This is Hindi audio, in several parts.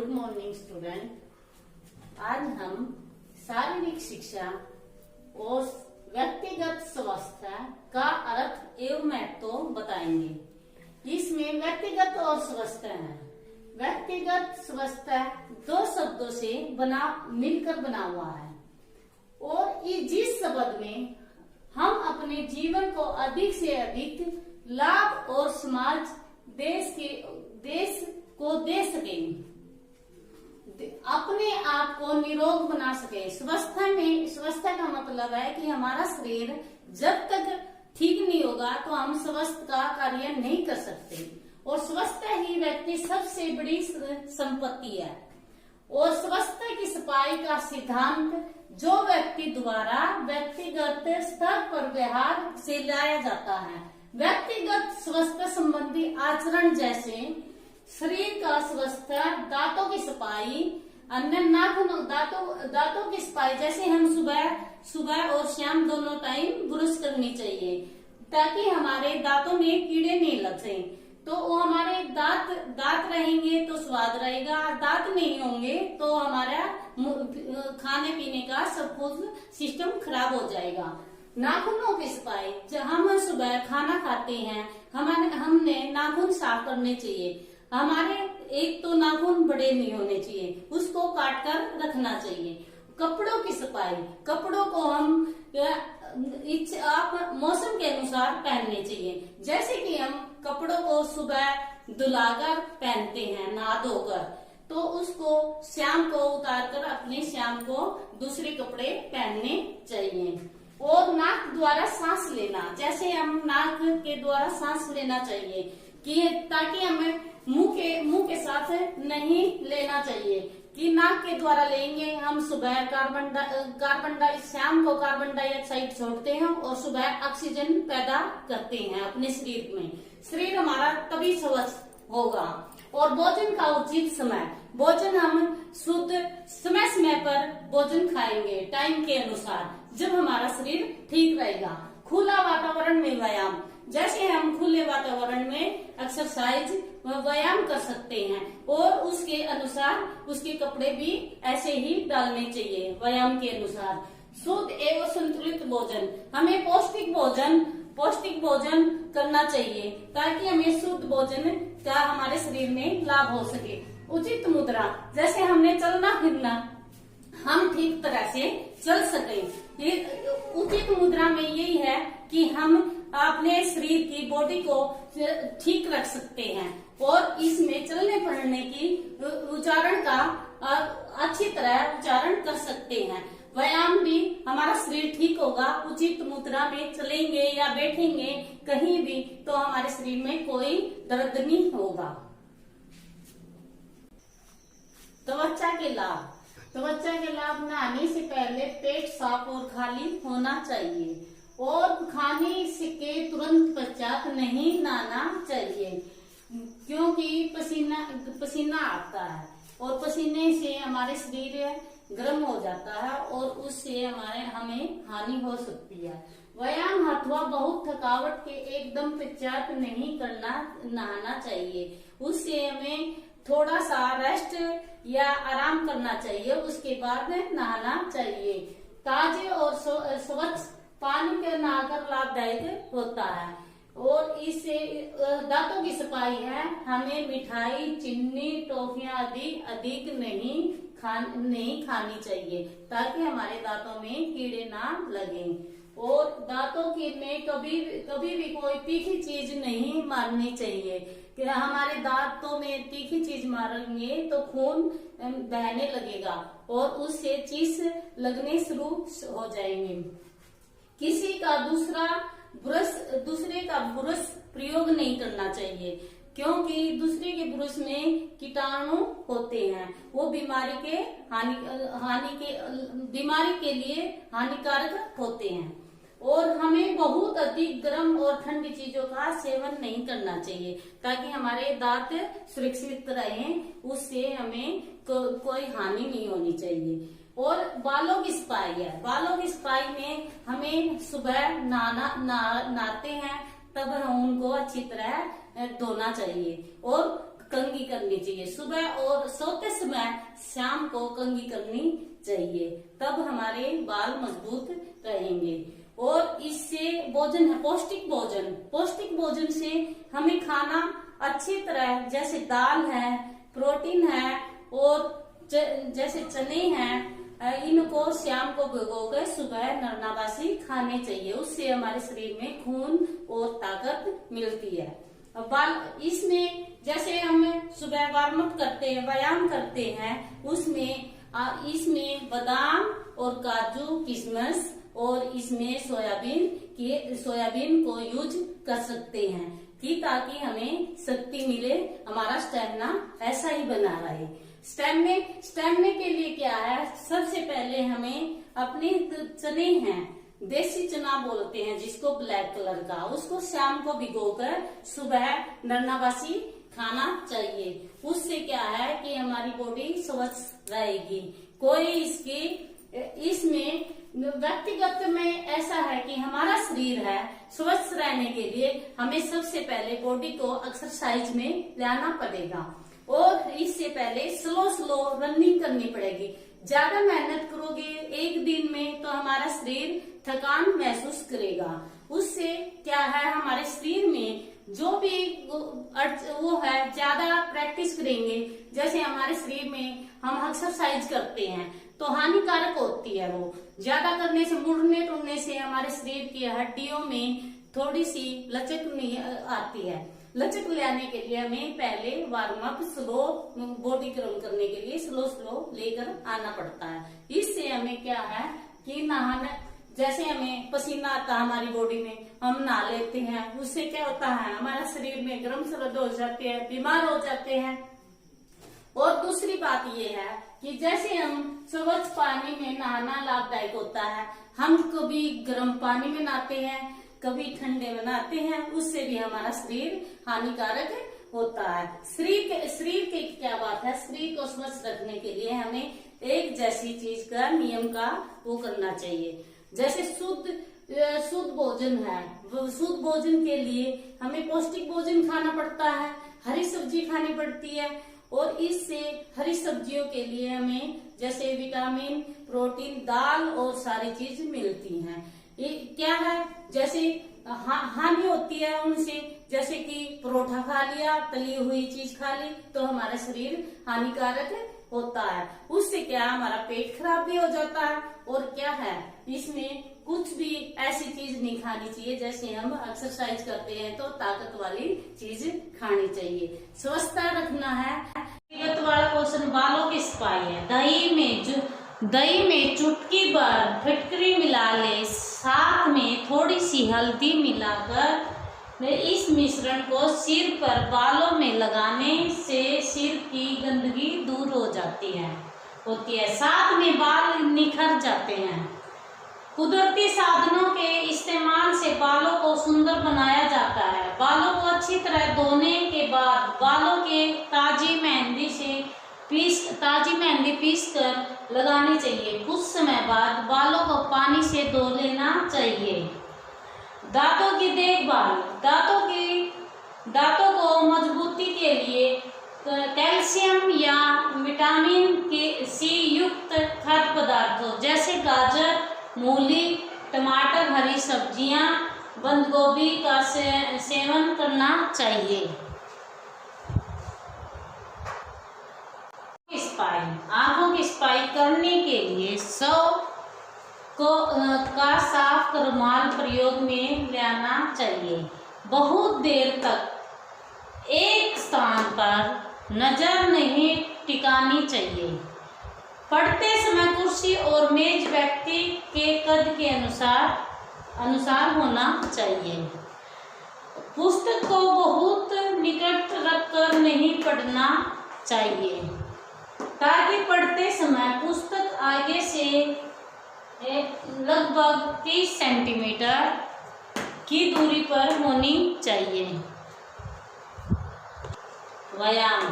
Good morning student. आज हम शारीरिक शिक्षा और व्यक्तिगत स्वास्थ्य का अर्थ एवं महत्व बताएंगे। इसमें व्यक्तिगत और स्वास्थ्य है। व्यक्तिगत स्वास्थ्य दो शब्दों से मिलकर बना हुआ है और जिस शब्द में हम अपने जीवन को अधिक से अधिक लाभ और समाज देश को दे सकें, अपने आप को निरोग बना सके। स्वस्थ का मतलब है कि हमारा शरीर जब तक ठीक नहीं होगा तो हम स्वस्थ का कार्य नहीं कर सकते और स्वस्थ ही व्यक्ति सबसे बड़ी संपत्ति है। और स्वस्थ की सफाई का सिद्धांत जो व्यक्ति द्वारा व्यक्तिगत स्तर पर व्यवहार से लाया जाता है। व्यक्तिगत स्वास्थ्य संबंधी आचरण जैसे शरीर का स्वास्थ्य, दांतों की सफाई, अन्य नाखून, दांतों की सफाई, जैसे हम सुबह और शाम दोनों टाइम ब्रश करनी चाहिए ताकि हमारे दांतों में कीड़े नहीं लगे। तो वो हमारे दांत रहेंगे तो स्वाद रहेगा, दांत नहीं होंगे तो हमारा खाने पीने का सब कुछ सिस्टम खराब हो जाएगा। नाखूनों की सफाई, जब हम सुबह खाना खाते हैं हमने नाखून साफ करने चाहिए। हमारे एक तो नाखून बड़े नहीं होने चाहिए, उसको काट कर रखना चाहिए। कपड़ों की सफाई, कपड़ों को हम आप मौसम के अनुसार पहनने चाहिए। जैसे कि हम कपड़ों को सुबह धुलाकर पहनते हैं नहा धोकर, तो उसको शाम को उतार कर अपने शाम को दूसरे कपड़े पहनने चाहिए। और नाक द्वारा सांस लेना, जैसे हम नाक के द्वारा सांस लेना चाहिए कि ताकि हमें मुंह के साथ नहीं लेना चाहिए कि नाक के द्वारा लेंगे। हम सुबह शाम को कार्बन डाइऑक्साइड छोड़ते हैं और सुबह ऑक्सीजन पैदा करते हैं अपने शरीर में। शरीर हमारा तभी स्वस्थ होगा। और भोजन का उचित समय, भोजन हम शुद्ध समय पर भोजन खाएंगे टाइम के अनुसार, जब हमारा शरीर ठीक रहेगा। खुला वातावरण में व्यायाम, जैसे हम खुले वातावरण में एक्सरसाइज व्यायाम कर सकते हैं और उसके अनुसार उसके कपड़े भी ऐसे ही डालने चाहिए व्यायाम के अनुसार। शुद्ध एवं संतुलित भोजन, हमें पौष्टिक भोजन करना चाहिए ताकि हमें शुद्ध भोजन का हमारे शरीर में लाभ हो सके। उचित मुद्रा, जैसे हमने चलना फिरना हम ठीक तरह से चल सके। उचित मुद्रा में यही है कि हम अपने शरीर की बॉडी को ठीक रख सकते हैं और इसमें चलने फिरने की उच्चारण का अच्छी तरह उच्चारण कर सकते हैं। व्यायाम भी हमारा शरीर ठीक होगा। उचित मुद्रा में चलेंगे या बैठेंगे कहीं भी तो हमारे शरीर में कोई दर्द नहीं होगा। त्वचा के लाभ, नहाने से पहले पेट साफ और खाली होना चाहिए और खाने के तुरंत पश्चात नहीं नहाना चाहिए क्योंकि पसीना आता है और पसीने से हमारे शरीर गर्म हो जाता है और उससे हमें हानि हो सकती है। व्यायाम अथवा बहुत थकावट के एकदम पश्चात नहीं नहाना चाहिए। उससे हमें थोड़ा सा रेस्ट या आराम करना चाहिए, उसके बाद नहाना चाहिए। ताजे और स्वच्छ पानी में नहाकर लाभदायक होता है। और इससे दांतों की सफाई है, हमें मिठाई, चीनी, टॉफियां अधिक नहीं खानी चाहिए ताकि हमारे दांतों में कीड़े ना लगे। और दांतों में कभी भी कोई तीखी चीज नहीं मारनी चाहिए कि हमारे दांतों में तीखी चीज मारेंगे तो खून बहने लगेगा और उससे चीस लगने शुरू हो जाएंगे। किसी का दूसरे का ब्रश प्रयोग नहीं करना चाहिए क्योंकि दूसरे के ब्रश में कीटाणु होते हैं, वो बीमारी के लिए हानिकारक होते हैं। और हमें बहुत अधिक गर्म और ठंडी चीजों का सेवन नहीं करना चाहिए ताकि हमारे दांत सुरक्षित रहें, उससे हमें कोई हानि नहीं होनी चाहिए। और बालों की सफाई है, बालों की सफाई में हमें सुबह नहाते हैं तब हम उनको अच्छी तरह धोना चाहिए और कंघी करनी चाहिए। सुबह और सोते समय शाम को कंघी करनी चाहिए, तब हमारे बाल मजबूत रहेंगे। और इससे भोजन है पौष्टिक भोजन। पौष्टिक भोजन से हमें खाना अच्छी तरह, जैसे दाल है, प्रोटीन है, और जैसे चने हैं, इनको शाम को भिगोकर सुबह नरनाबासी खाने चाहिए। उससे हमारे शरीर में खून और ताकत मिलती है। इसमें जैसे हम सुबह वार्म अप करते हैं, व्यायाम करते हैं, उसमें इसमें बादाम और काजू, किशमिश और इसमें सोयाबीन को यूज कर सकते हैं कि ताकि हमें शक्ति मिले, हमारा स्टेमिना ऐसा ही बना रहे। स्टेमिना के लिए क्या है, सबसे पहले हमें अपने चने हैं, देसी चना बोलते हैं जिसको, ब्लैक कलर का, उसको शाम को भिगोकर सुबह नरनाबासी खाना चाहिए। उससे क्या है कि हमारी बॉडी स्वस्थ रहेगी। कोई इसमें व्यक्तिगत में ऐसा है कि हमारा शरीर है स्वस्थ रहने के लिए हमें सबसे पहले बॉडी को एक्सरसाइज में लाना पड़ेगा, और इससे पहले स्लो रनिंग करनी पड़ेगी। ज्यादा मेहनत करोगे एक दिन में तो हमारा शरीर थकान महसूस करेगा। उससे क्या है, हमारे शरीर में जो भी वो है, ज्यादा प्रैक्टिस करेंगे, जैसे हमारे शरीर में हम एक्सरसाइज करते हैं तो हानिकारक होती है। वो ज्यादा करने से, मुड़ने टुड़ने से हमारे शरीर की हड्डियों में थोड़ी सी लचक नहीं आती है। लचक लाने के लिए हमें पहले वार्म अप स्लो, बॉडी गर्म करने के लिए स्लो लेकर आना पड़ता है। इससे हमें क्या है कि नहाना, जैसे हमें पसीना आता है हमारी बॉडी में, हम नहा लेते हैं, उससे क्या होता है, हमारा शरीर में गर्म सर्द हो जाते हैं, बीमार हो जाते हैं। और दूसरी बात ये है कि जैसे हम स्वच्छ पानी में नहाना लाभदायक होता है, हम कभी गर्म पानी में नहाते हैं, कभी ठंडे में नहाते हैं, उससे भी हमारा शरीर हानिकारक होता है। शरीर की क्या बात है, शरीर को स्वस्थ रखने के लिए हमें एक जैसी चीज का, नियम का वो करना चाहिए। जैसे शुद्ध भोजन है, शुद्ध भोजन के लिए हमें पौष्टिक भोजन खाना पड़ता है, हरी सब्जी खानी पड़ती है, और इससे हरी सब्जियों के लिए हमें जैसे विटामिन, प्रोटीन, दाल और सारी चीज मिलती हैं। ये क्या है, जैसे हानि होती है उनसे, जैसे कि परोठा खा लिया, तली हुई चीज खा ली तो हमारा शरीर हानिकारक होता है। उससे क्या, हमारा पेट खराब भी हो जाता है। और क्या है, इसमें कुछ भी ऐसी चीज नहीं खानी चाहिए, जैसे हम एक्सरसाइज करते हैं तो ताकत वाली चीज खानी चाहिए। स्वच्छता रखना है। व्यक्तिगत वाला क्वेश्चन, बालों की सफाई है। दही में चुटकी भर फिटकरी मिला ले, साथ में थोड़ी सी हल्दी मिलाकर इस मिश्रण को सिर पर बालों में लगाने से सिर की गंदगी दूर हो जाती है, साथ में बाल निखर जाते हैं। कुदरती साधनों के इस्तेमाल से बालों को सुंदर बनाया जाता है। बालों को अच्छी तरह धोने के बाद बालों के ताजी मेहंदी पीस कर लगानी चाहिए। कुछ समय बाद बालों को पानी से धो लेना चाहिए। दांतों की देखभाल, दांतों को मजबूती के लिए कैल्शियम या विटामिन सी युक्त खाद्य पदार्थों जैसे गाजर, मूली, टमाटर, हरी सब्जियां, बंद गोभी का सेवन करना चाहिए। आंखों की सफाई करने के लिए का साफ रुमाल प्रयोग में लेना चाहिए। बहुत देर तक एक स्थान पर नजर नहीं टिकानी चाहिए। पढ़ते समय कुर्सी और मेज व्यक्ति के कद के अनुसार होना चाहिए। पुस्तक को बहुत निकट रखकर नहीं पढ़ना चाहिए, ताकि पढ़ते समय पुस्तक आगे से लगभग 30 सेंटीमीटर की दूरी पर होनी चाहिए। व्यायाम,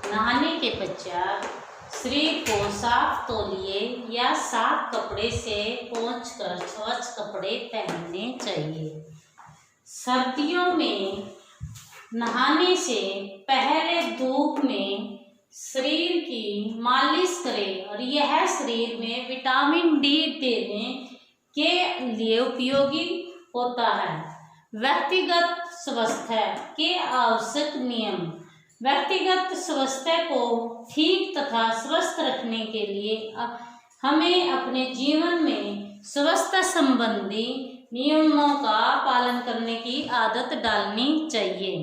नहाने के पश्चात शरीर को साफ तौलिए या साफ कपड़े से पोंछकर स्वच्छ कपड़े पहनने चाहिए। सर्दियों में नहाने से पहले धूप में शरीर की मालिश करें और यह शरीर में विटामिन डी देने के लिए उपयोगी होता है। व्यक्तिगत स्वास्थ्य के आवश्यक नियम। व्यक्तिगत स्वास्थ्य को ठीक तथा स्वस्थ रखने के लिए हमें अपने जीवन में स्वास्थ्य संबंधी नियमों का पालन करने की आदत डालनी चाहिए।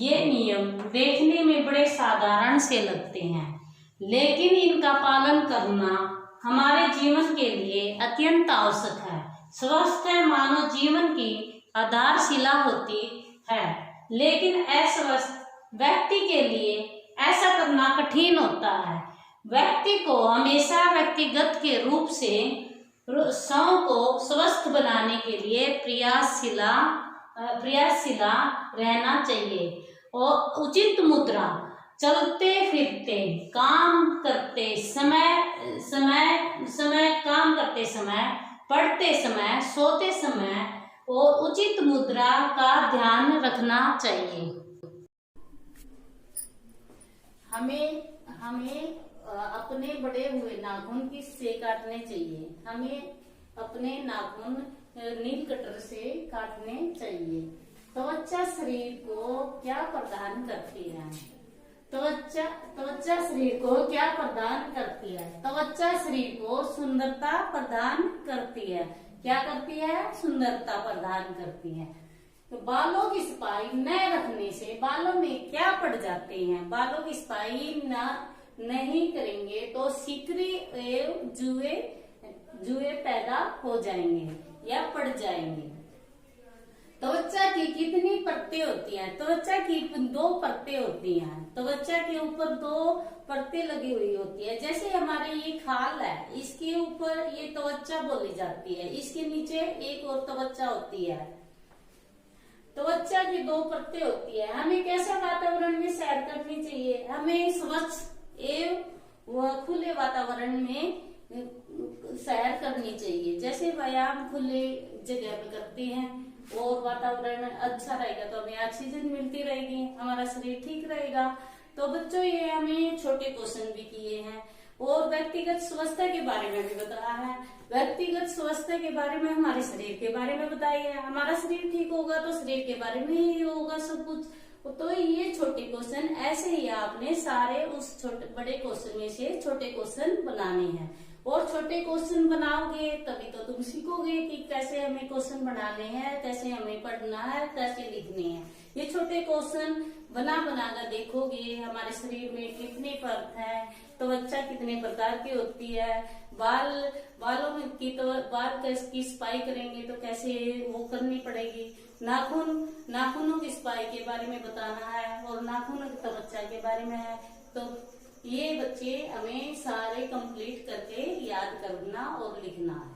ये नियम देखने में बड़े साधारण से लगते हैं, लेकिन इनका पालन करना हमारे जीवन के लिए अत्यंत आवश्यक है। स्वस्थ मानव जीवन की आधारशिला होती है, लेकिन अस्वस्थ व्यक्ति के लिए ऐसा करना कठिन होता है। व्यक्ति को हमेशा व्यक्तिगत के रूप से स्वयं को स्वस्थ बनाने के लिए प्रयासशीला रहना चाहिए और उचित मुद्रा, चलते फिरते, काम करते समय, पढ़ते समय, सोते समय और उचित मुद्रा का ध्यान रखना चाहिए। हमें अपने बड़े हुए नाखून किससे काटने चाहिए? हमें अपने नाखून नील कटर से काटने चाहिए। त्वचा शरीर को क्या प्रदान करती है? त्वचा शरीर को क्या प्रदान करती है? त्वचा शरीर को सुंदरता प्रदान करती है। क्या करती है? सुंदरता प्रदान करती है। तो बालों की सफाई न रखने से बालों में क्या पड़ जाते हैं? बालों की सफाई नहीं करेंगे तो सिकरी एवं जुए पैदा हो जाएंगे या पड़ जाएंगे। त्वचा की कितनी परतें होती हैं? त्वचा की 2 परतें होती हैं। त्वचा के ऊपर 2 परतें लगी हुई होती है। जैसे हमारे ये खाल है, इसके ऊपर ये त्वचा बोली जाती है, इसके नीचे एक और त्वचा होती है। त्वचा की 2 परतें होती है। हमें कैसे वातावरण में सैर करनी चाहिए? हमें स्वच्छ एवं खुले वातावरण में सैर करनी चाहिए। जैसे व्यायाम खुले जगह पर करते हैं और वातावरण अच्छा रहेगा तो हमें ऑक्सीजन मिलती रहेगी, हमारा शरीर ठीक रहेगा। तो बच्चों, ये हमें छोटे क्वेश्चन भी किए हैं और व्यक्तिगत स्वास्थ्य के बारे में भी बताया है। व्यक्तिगत स्वास्थ्य के बारे में हमारे शरीर के बारे में बताइए। हमारा शरीर ठीक होगा तो शरीर के बारे में ही होगा सब कुछ। तो ये छोटे क्वेश्चन ऐसे ही आपने सारे उस छोटे बड़े क्वेश्चन में से छोटे क्वेश्चन बनाने हैं और छोटे क्वेश्चन बनाओगे तभी तो तुम सीखोगे कि कैसे हमें क्वेश्चन बनाने हैं, कैसे हमें पढ़ना है, कैसे लिखने हैं। ये छोटे क्वेश्चन बनाकर देखोगे हमारे शरीर में कितने परत है, त्वचा कितने प्रकार की होती है, बालों में बाल की सफाई करेंगे तो कैसे वो करनी पड़ेगी, नाखूनों की सफाई के बारे में बताना है और नाखूनों की त्वचा के बारे में है। तो ये बच्चे हमें सारे कंप्लीट करके याद करना और लिखना है।